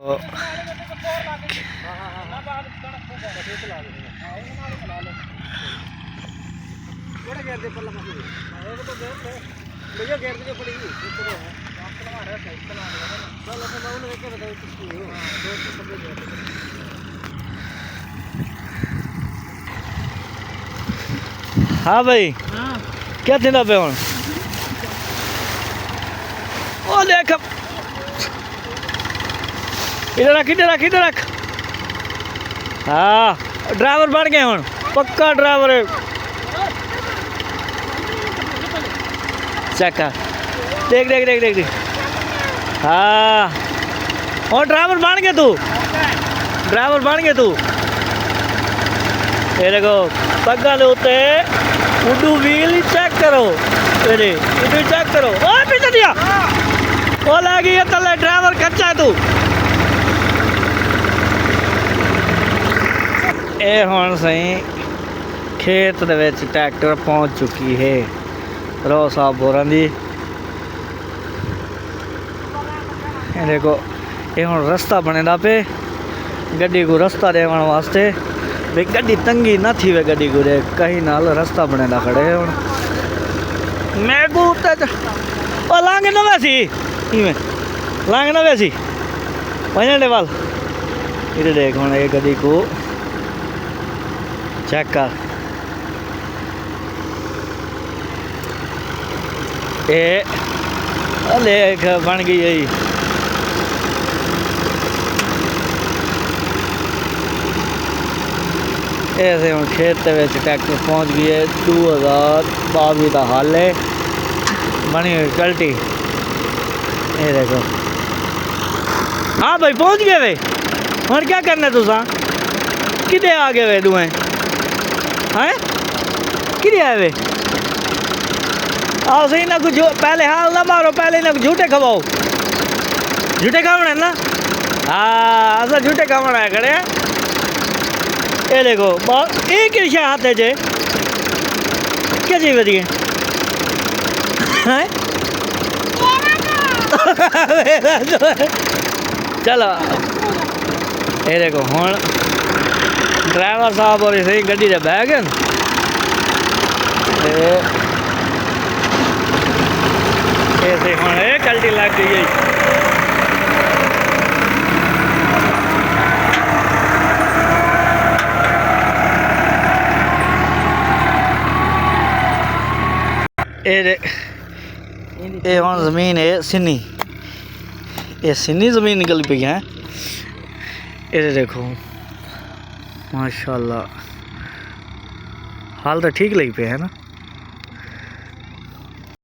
हाँ भाई क्या थींदा पे हुण ओ देख इधर रख हाँ ड्राइवर बन गए हुण पक्का ड्राइवर है चक्का देख हाँ और ड्राइवर बन गए तू ये देखो पग्गा दे उत्ते उडू व्हील चेक करो ये चेक करो ओ पीछे दिया ओ लगी ये तले ड्राइवर कच्चा है तू ए हुण सही खेत दे विच ट्रैक्टर पहुंच चुकी है रो साहब बोरां दी ये देखो ये हुण रास्ता बनेदा पे गड्डी को रास्ता देवन वास्ते भाई गड्डी तंगी ना थी वे गड्डी को कहीं नाल रास्ता बनेदा खड़े हुण मैं को उत्ते ओ लांग ना वैसी इवें लांग ना वैसी वजन वाल इधर देख हुण ये गड्डी को चेक कर ए लेख बन गई है ऐसे हम खेत ट्रैक्टर पहुँच गई है 2022 का हाल है बनी हुई कल्टी ये देखो हाँ भाई पहुँच गए वे और क्या करना तुसा किधे आ गए वे दुएं हैं किधे आए वे आओ सही ना कुछ पहले हाल ना मारो पहले ना झूठे खवाओ झूठे खावने ना हाँ असा झूठे खावना है खड़े ये देखो बहुत एक रिक्शा हाथ है जे क्या चाहिए बताइए चलो ये देखो हुण ड्राइवर साहब और सही गड्डी दे बैग ऐसे हुण कल्टी लग गई है ये हुण ज़मीन है सिनी ये सिनी ज़मीन निकल पी है ये देखो माशाल्लाह हाल तो ठीक लगी पे है ना।